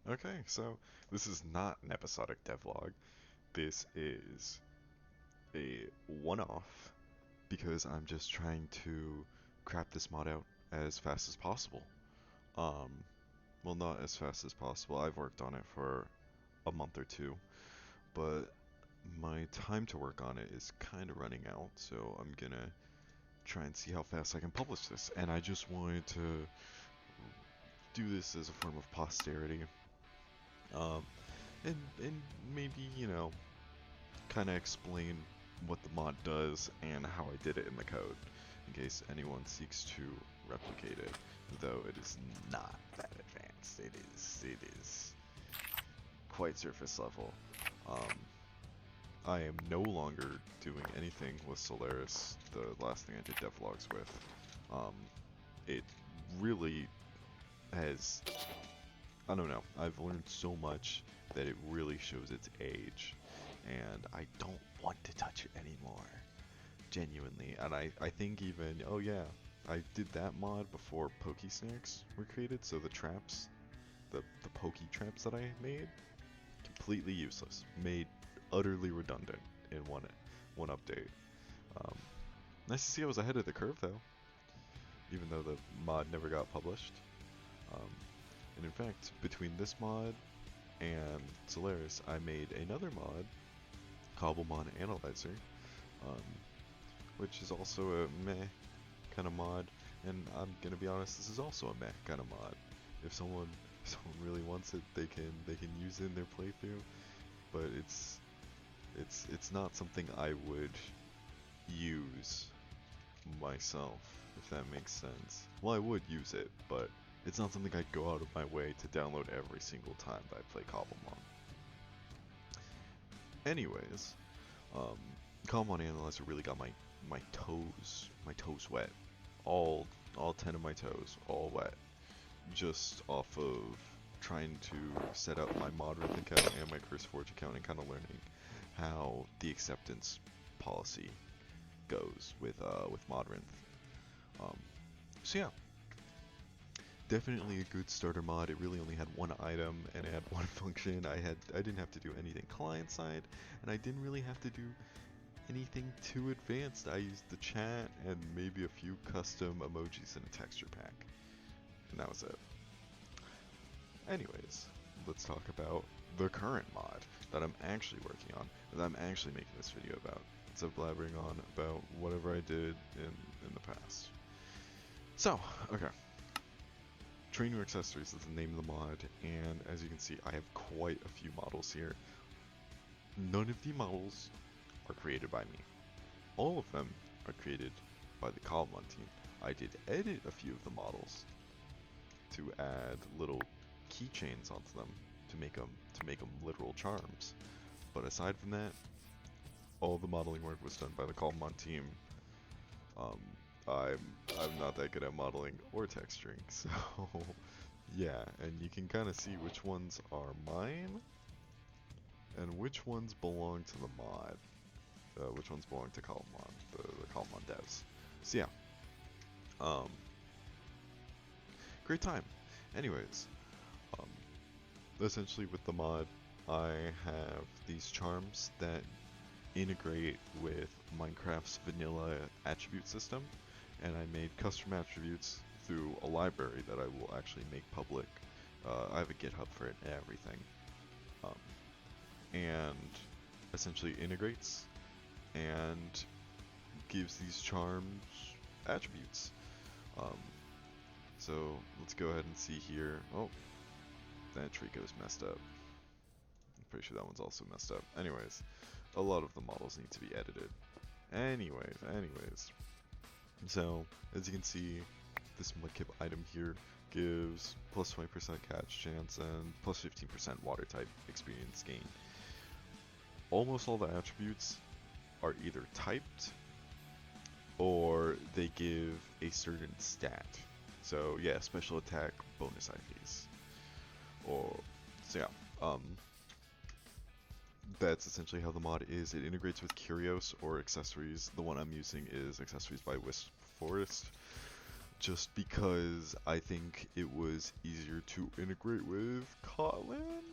Okay, so this is not an episodic devlog. This is a one-off because I'm just trying to crap this mod out as fast as possible. Um, well, not as fast as possible. I've worked on it for a month or two, but my time to work on it is kind of running out, so I'm gonna try and see how fast I can publish this. And I just wanted to do this as a form of posterity, um, and maybe kind of explain what the mod does and how I did it in the code, in case anyone seeks to replicate it. Though it is not that advanced. It is quite surface level. Um, I am no longer doing anything with Solaris. The last thing I did devlogs with. Um, it really has. I don't know. I've learned so much that it really shows its age, and I don't want to touch it anymore. Genuinely. And I think even, oh yeah, I did that mod before Pokey Snacks were created, so the traps, the Pokey traps that I made, completely useless. Made utterly redundant in one update. Um, Nice to see I was ahead of the curve though, even though the mod never got published. Um, and in fact, between this mod and Solaris, I made another mod, Cobblemon Analyzer, um, which is also a meh kind of mod. And I'm gonna be honest, this is also a meh kind of mod. If someone if someone really wants it, they can use it in their playthrough. But it's not something I would use myself, if that makes sense. Well, I would use it, but it's not something I'd go out of my way to download every single time that I play Cobblemon. Anyways, um, Common Analyzer really got my toes wet. All 10 of my toes, all wet. Just off of trying to set up my Modrinth account and my CurseForge account and kind of learning how the acceptance policy goes with Modrinth. Um, so yeah, definitely a good starter mod. It really only had one item and it had one function. I didn't have to do anything client side, and I didn't really have to do anything too advanced. I used the chat and maybe a few custom emojis in a texture pack, and that was it. Anyways, let's talk about the current mod that I'm actually working on, that I'm actually making this video about, instead of blabbering on about whatever I did in the past. So, okay. Train Your Accessories is the name of the mod, and as you can see, I have quite a few models here. None of the models are created by me. All of them are created by the Cobblemon team. I did edit a few of the models to add little keychains onto them to make them literal charms. But aside from that, all the modeling work was done by the Cobblemon team. Um, I'm I'm not that good at modeling or texturing, so yeah, and you can kind of see which ones are mine and which ones belong to the mod. Which ones belong to Cobblemon, the Cobblemon devs. So yeah, um, great time. Anyways, um, essentially with the mod, I have these charms that integrate with Minecraft's vanilla attribute system, and I made custom attributes through a library that I will actually make public. I have a GitHub for it and everything, um, and essentially integrates and gives these charms attributes. Um, so let's go ahead and see here. Oh, that Trico's messed up. I'm pretty sure that one's also messed up. Anyways, a lot of the models need to be edited. Anyways. So, as you can see, this mudkip item here gives plus 20% catch chance and plus 15% water type experience gain. Almost all the attributes are either typed or they give a certain stat. So yeah, special attack, bonus IVs. Or, so yeah, that's essentially how the mod is. It integrates with Curios or accessories. The one I'm using is accessories by Wisp Forest. just because I think it was easier to integrate with Kotlin.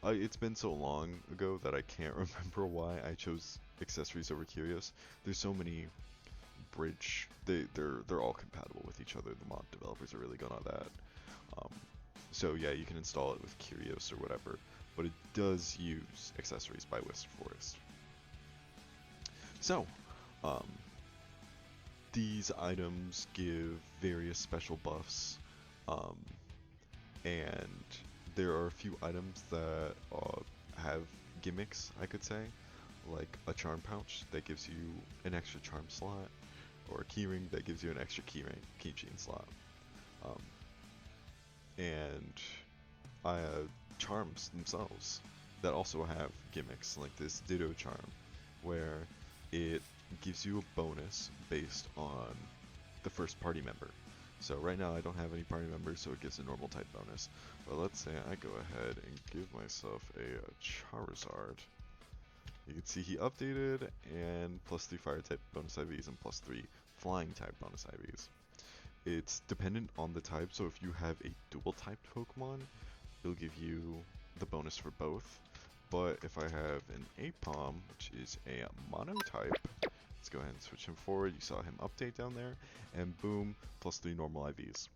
It's been so long ago that I can't remember why I chose accessories over Curios. There's so many bridge. They're all compatible with each other. The mod developers are really good on that. Um, so yeah, you can install it with Curios or whatever, but it does use accessories by Whisper Forest. So, um, these items give various special buffs, um, and there are a few items that have gimmicks, I could say, like a charm pouch that gives you an extra charm slot, or a keyring that gives you an extra keychain slot. Um, and charms themselves that also have gimmicks, like this Ditto charm, where it gives you a bonus based on the first party member. So right now I don't have any party members, so it gives a normal type bonus. But let's say I go ahead and give myself a Charizard. You can see he updated, and +3 fire type bonus IVs and +3 flying type bonus IVs. It's dependent on the type, so if you have a dual typed Pokemon, it'll give you the bonus for both. But if I have an Apom, which is a mono type, let's go ahead and switch him forward. You saw him update down there, and boom, +3 normal IVs.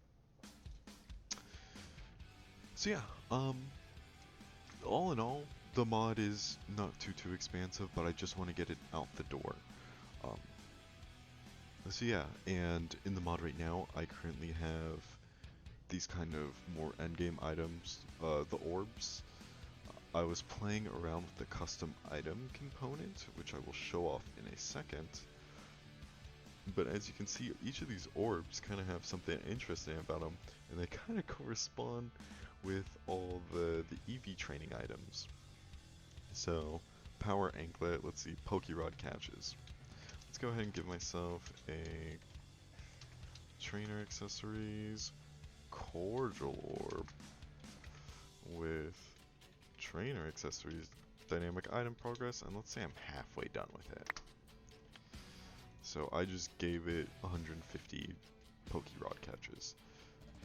So yeah, all in all, the mod is not too expansive, but I just want to get it out the door. So yeah, and in the mod right now, I currently have these kind of more endgame items, the orbs. I was playing around with the custom item component, which I will show off in a second. But as you can see, each of these orbs kind of have something interesting about them, and they kind of correspond with all the EV training items. So, power anklet, let's see, Pokerod catches. Let's go ahead and give myself a trainer accessories cordial orb with trainer accessories dynamic item progress, and let's say I'm halfway done with it. So I just gave it 150 Pokerod catches,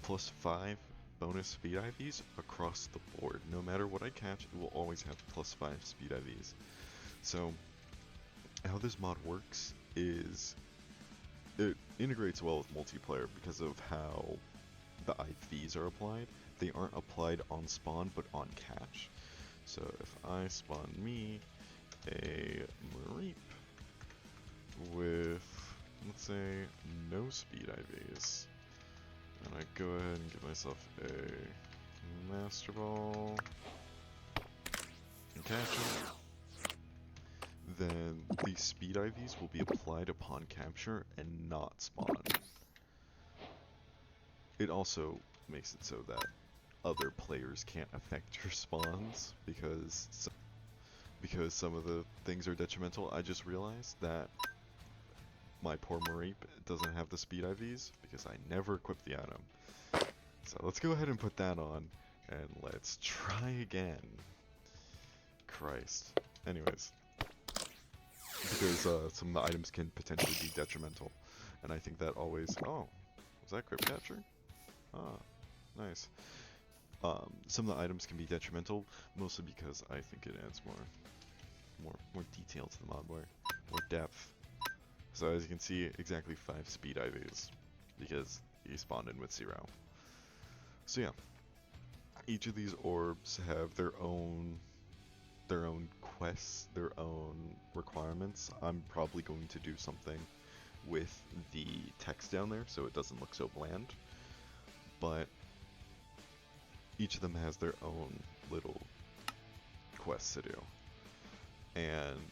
+5 bonus speed IVs across the board. No matter what I catch, it will always have +5 speed IVs. So how this mod works is it integrates well with multiplayer because of how the IVs are applied. They aren't applied on spawn, but on catch. So if I spawn me a Mareep with, let's say, no speed IVs, and I go ahead and give myself a Master Ball and catch it, then the speed IVs will be applied upon capture and not spawn. It also makes it so that other players can't affect your spawns because some of the things are detrimental. I just realized that my poor Mareep doesn't have the speed IVs because I never equipped the item. So let's go ahead and put that on and let's try again. Christ. Anyways, because some of the items can potentially be detrimental, and I think that always. Oh, was that Crypt Catcher? Ah, nice. Some of the items can be detrimental, mostly because I think it adds more detail to the mod, more depth. So as you can see, exactly 5 speed IVs, because he spawned in with 0. So yeah, each of these orbs have their own quests, their own requirements. I'm probably going to do something with the text down there so it doesn't look so bland, but each of them has their own little quests to do. And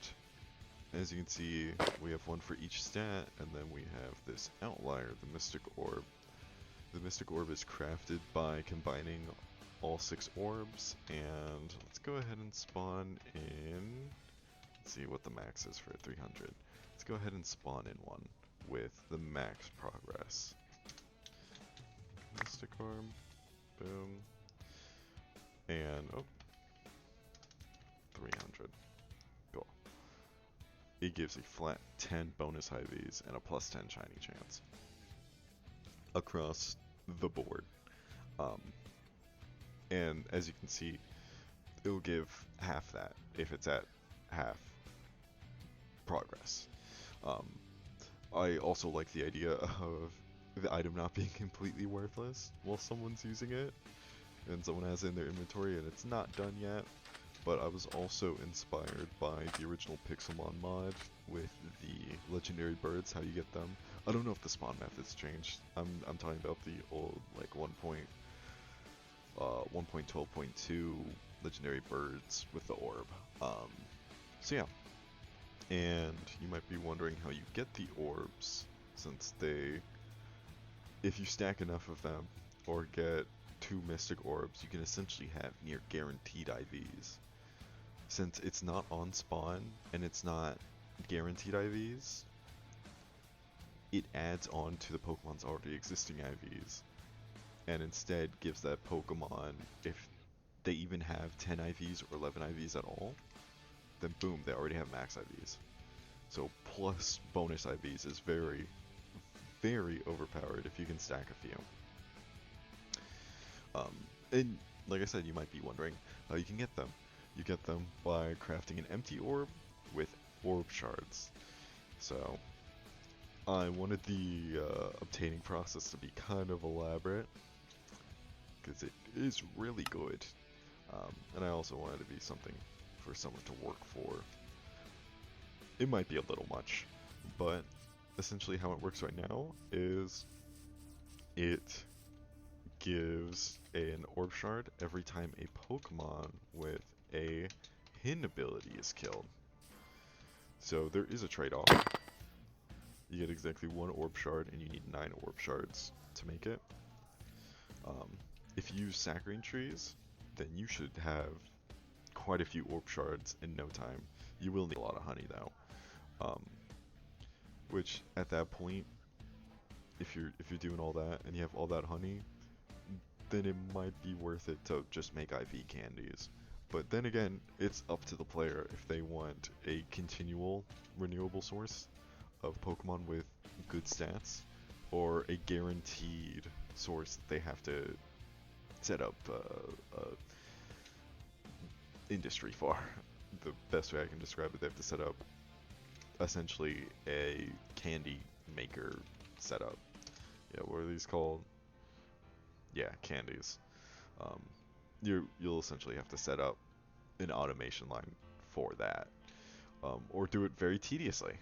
as you can see, we have one for each stat, and then we have this outlier, the Mystic Orb. The Mystic Orb is crafted by combining all 6 orbs, and let's go ahead and spawn in, let's see what the max is for 300. Let's go ahead and spawn in one with the max progress. Mystic Orb, boom, and oh, 300. Cool. It gives a flat 10 bonus IVs and a +10 shiny chance. across the board. Um, and as you can see, it'll give half that if it's at half progress. Um, I also like the idea of the item not being completely worthless while someone's using it, and someone has it in their inventory and it's not done yet. But I was also inspired by the original Pixelmon mod with the legendary birds, how you get them. I don't know if the spawn method's changed. I'm talking about the old like 1.12.2 legendary birds with the orb. So yeah, and you might be wondering how you get the orbs, since if you stack enough of them or get 2 mystic orbs, you can essentially have near guaranteed IVs. Since it's not on spawn and it's not guaranteed IVs, it adds on to the Pokemon's already existing IVs, and instead gives that Pokemon, if they even have 10 IVs or 11 IVs at all, then boom, they already have max IVs. So plus bonus IVs is very, very overpowered if you can stack a few. And like I said, you might be wondering how you can get them. You get them by crafting an empty orb with orb shards. So I wanted the obtaining process to be kind of elaborate, because it is really good. And I also wanted to be something for someone to work for. It might be a little much, but essentially how it works right now is it gives an orb shard every time a Pokemon with a Hin ability is killed. So there is a trade-off. You get exactly 1 orb shard and you need 9 orb shards to make it. If you use saccharine trees, then you should have quite a few orb shards in no time. You will need a lot of honey though. Which at that point, if you're doing all that and you have all that honey, then it might be worth it to just make IV candies. But then again, it's up to the player if they want a continual renewable source of Pokemon with good stats, or a guaranteed source that they have to set up industry for. The best way I can describe it, they have to set up essentially a candy maker setup. Yeah, what are these called? Yeah, candies. You'll essentially have to set up an automation line for that, or do it very tediously.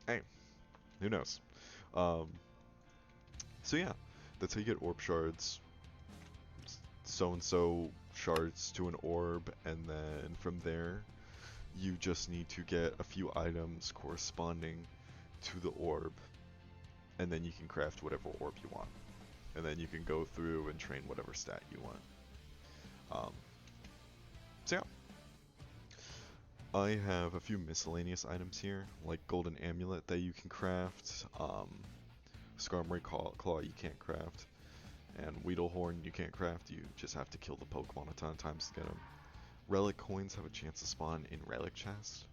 Hey, who knows? So yeah, that's how you get orb shards. So and so shards to an orb, and then from there, you just need to get a few items corresponding to the orb, and then you can craft whatever orb you want. And then you can go through and train whatever stat you want. So yeah. I have a few miscellaneous items here, like Golden Amulet that you can craft, Skarmory Claw you can't craft, and Weedlehorn you can't craft, you just have to kill the Pokemon a ton of times to get them. Relic coins have a chance to spawn in Relic Chest,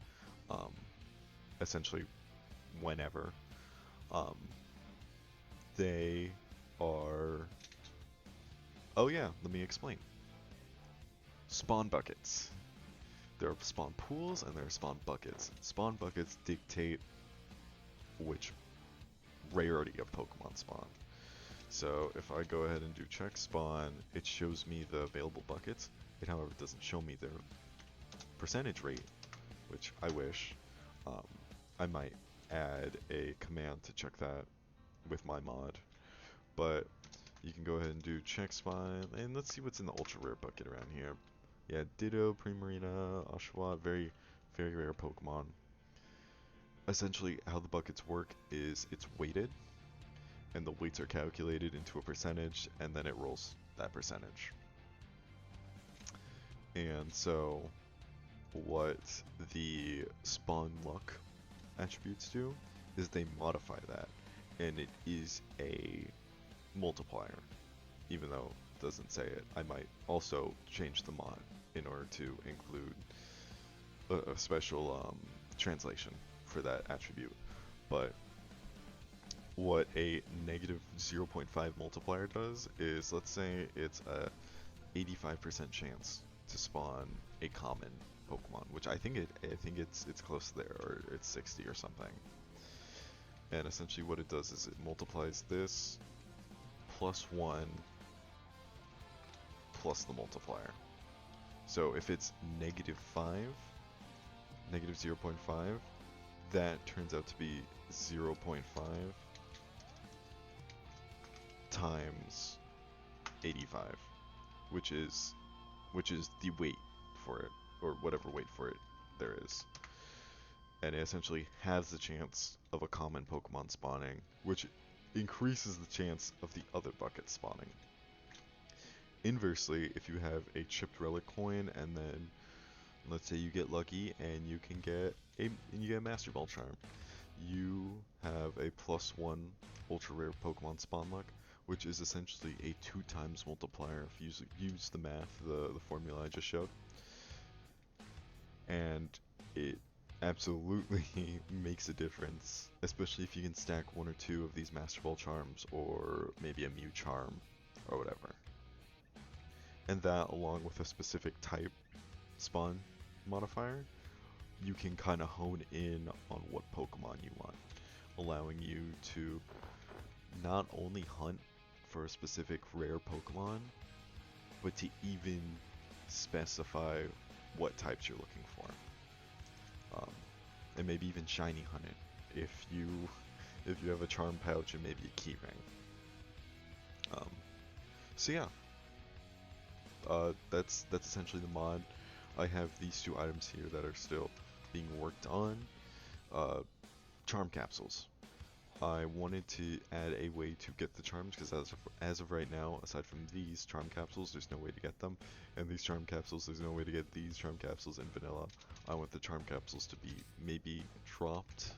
essentially whenever. They are... Oh yeah, let me explain. Spawn buckets. There are spawn pools and there are spawn buckets. Spawn buckets dictate which rarity of Pokemon spawn. So if I go ahead and do check spawn, it shows me the available buckets. It however doesn't show me their percentage rate, which I wish. I might add a command to check that with my mod. But you can go ahead and do check spawn, and let's see what's in the ultra rare bucket around here. Yeah, Ditto, Primarina, Oshawott, very, very rare Pokemon. Essentially, how the buckets work is it's weighted, and the weights are calculated into a percentage, and then it rolls that percentage. And so, what the spawn luck attributes do is they modify that, and it is a multiplier, even though it doesn't say it. I might also change the mod in order to include a special translation for that attribute. But what a negative 0.5 multiplier does is, let's say it's a 85% chance to spawn a common Pokemon, which I think it's close there, or it's 60 or something. And essentially what it does is it multiplies this plus 1 plus the multiplier. So if it's negative 5, negative 0.5, that turns out to be 0.5 times 85, which is the weight for it, or whatever weight for it there is. And it essentially has the chance of a common Pokemon spawning, which increases the chance of the other bucket spawning. Inversely, if you have a chipped relic coin, and then let's say you get lucky and you get a Master Ball charm, you have a +1 ultra rare Pokemon spawn luck, which is essentially a 2 times multiplier if you use the math, the formula I just showed. And it absolutely makes a difference, especially if you can stack 1 or 2 of these Master Ball charms, or maybe a Mew charm, or whatever. And that, along with a specific type spawn modifier, you can kind of hone in on what Pokemon you want, allowing you to not only hunt for a specific rare Pokemon, but to even specify what types you're looking for. And maybe even shiny hunt it if you have a charm pouch and maybe a key ring. So yeah, that's essentially the mod. I have these 2 items here that are still being worked on. Charm capsules. I wanted to add a way to get the charms, because as of right now, aside from these charm capsules, there's no way to get them. And these charm capsules, there's no way to get these charm capsules in vanilla. I want the charm capsules to be maybe dropped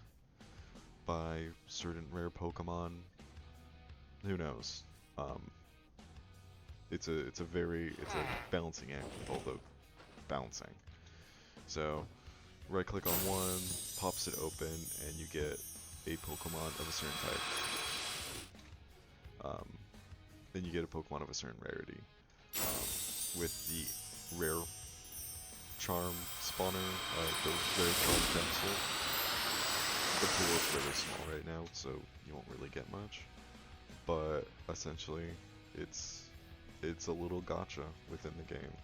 by certain rare Pokemon. Who knows? It's a balancing act with all the balancing. So right click on one, pops it open, and you get a Pokemon of a certain type. Then you get a Pokemon of a certain rarity. With the rare charm spawner, the rare charm capsule, the pool is really small right now, so you won't really get much. But essentially, it's a little gacha within the game.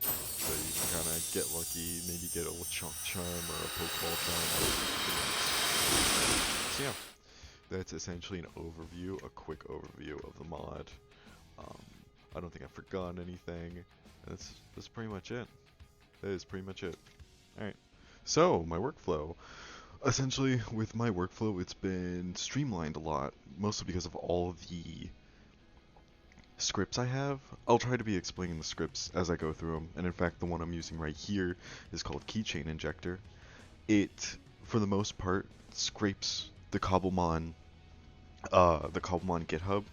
So you can kind of get lucky, maybe get a Lechonk charm or a Pokeball charm. So yeah, that's essentially an overview, a quick overview of the mod. I don't think I've forgotten anything. That's pretty much it. That is pretty much it. Alright, so my workflow. Essentially, with my workflow, it's been streamlined a lot, mostly because of all the scripts I have. I'll try to be explaining the scripts as I go through them, and in fact the one I'm using right here is called Keychain Injector. It, for the most part, scrapes the Cobblemon GitHub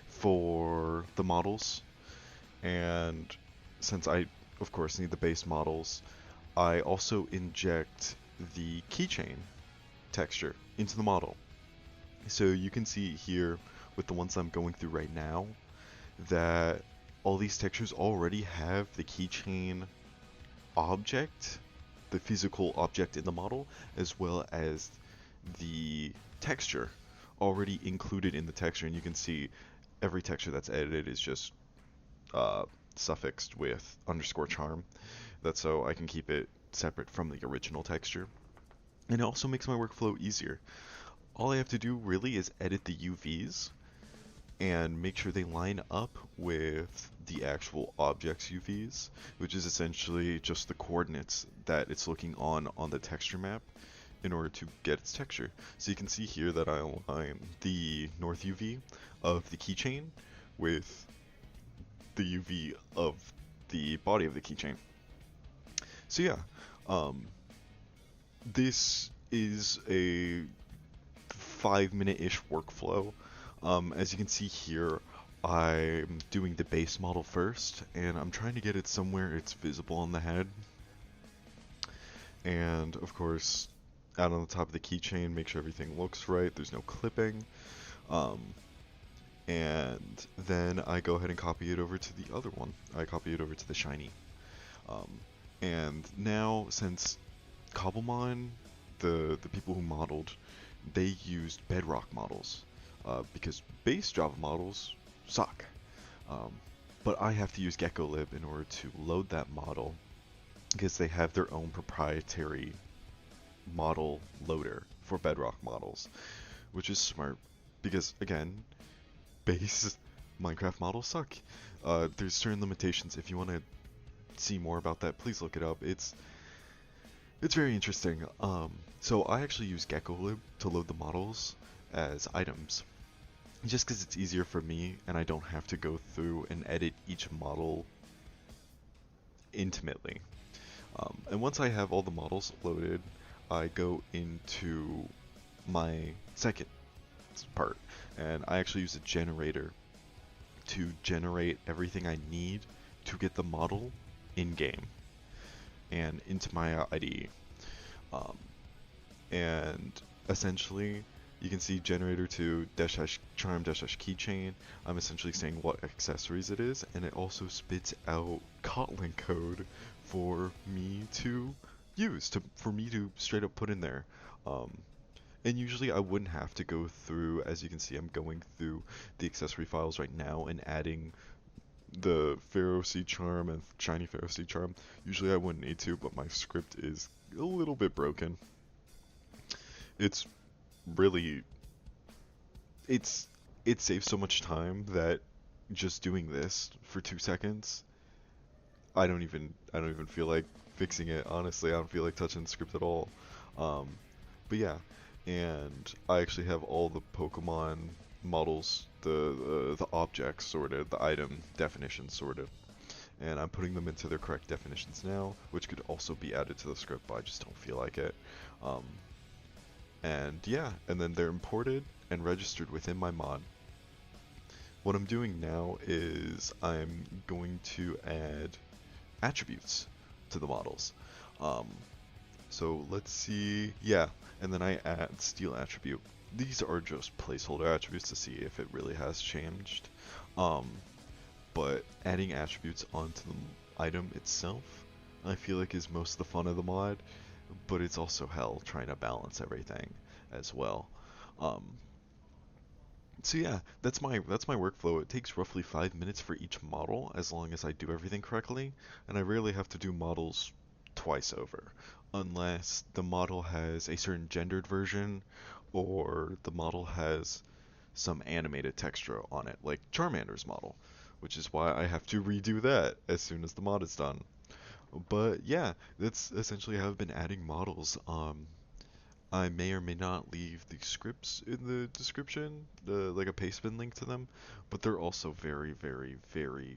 for the models, and since I of course need the base models, I also inject the keychain texture into the model. So you can see here with the ones I'm going through right now that all these textures already have the keychain object, the physical object in the model, as well as the texture already included in the texture. And you can see every texture that's edited is just suffixed with _charm. That's so I can keep it separate from the original texture. And it also makes my workflow easier. All I have to do really is edit the UVs and make sure they line up with the actual object's UVs, which is essentially just the coordinates that it's looking on the texture map in order to get its texture. So you can see here that I align the north UV of the keychain with the UV of the body of the keychain. So yeah, this is a 5-minute-ish workflow. As you can see here, I'm doing the base model first, and I'm trying to get it somewhere it's visible on the head. And of course, out on the top of the keychain, make sure everything looks right, there's no clipping. Um, and then I go ahead and copy it over to the other one. I copy it over to the shiny. Um, and now, since Cobblemon, the people who modeled, they used Bedrock models because base Java models suck. Um, but I have to use GeckoLib in order to load that model because they have their own proprietary model loader for Bedrock models, which is smart because again, base Minecraft models suck. There's certain limitations. If you want to see more about that, please look it up. It's very interesting. So I actually use GeckoLib to load the models as items, just because it's easier for me and I don't have to go through and edit each model intimately. And once I have all the models loaded, I go into my second part, and I actually use a generator to generate everything I need to get the model in game and into my IDE. Um, and essentially, you can see generator to dash dash charm dash dash keychain. I'm essentially saying what accessories it is, and it also spits out Kotlin code for me to use for me to straight up put in there. Um, and usually I wouldn't have to go through, as you can see, I'm going through the accessory files right now and adding the Pharaoh Seed Charm and Shiny Pharaoh Seed Charm. Usually I wouldn't need to, but my script is a little bit broken. It's really, it's, it saves so much time that just doing this for 2 seconds, I don't even feel like fixing it. Honestly, I don't feel like touching the script at all. Um, but yeah, and I actually have all the Pokemon models, the objects sorted, the item definitions sorted, and I'm putting them into their correct definitions now, which could also be added to the script, but I just don't feel like it. Um, and yeah, and then they're imported and registered within my mod. What I'm doing now is I'm going to add attributes to the models. Um, So let's see, yeah, and then I add steel attribute. These are just placeholder attributes to see if it really has changed. Um, but adding attributes onto the item itself, I feel like is most of the fun of the mod, but it's also hell trying to balance everything as well. Um, so yeah, that's my workflow. It takes roughly 5 minutes for each model as long as I do everything correctly, and I rarely have to do models twice over, unless the model has a certain gendered version or the model has some animated texture on it, like Charmander's model, which is why I have to redo that as soon as the mod is done. But yeah, that's essentially how I've been adding models. I may or may not leave the scripts in the description, like a pastebin link to them, but they're also very, very, very,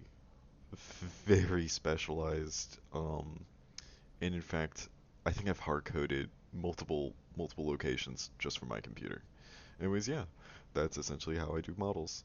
very specialized. And in fact, I think I've hard coded multiple locations just for my computer. Anyways, yeah, that's essentially how I do models.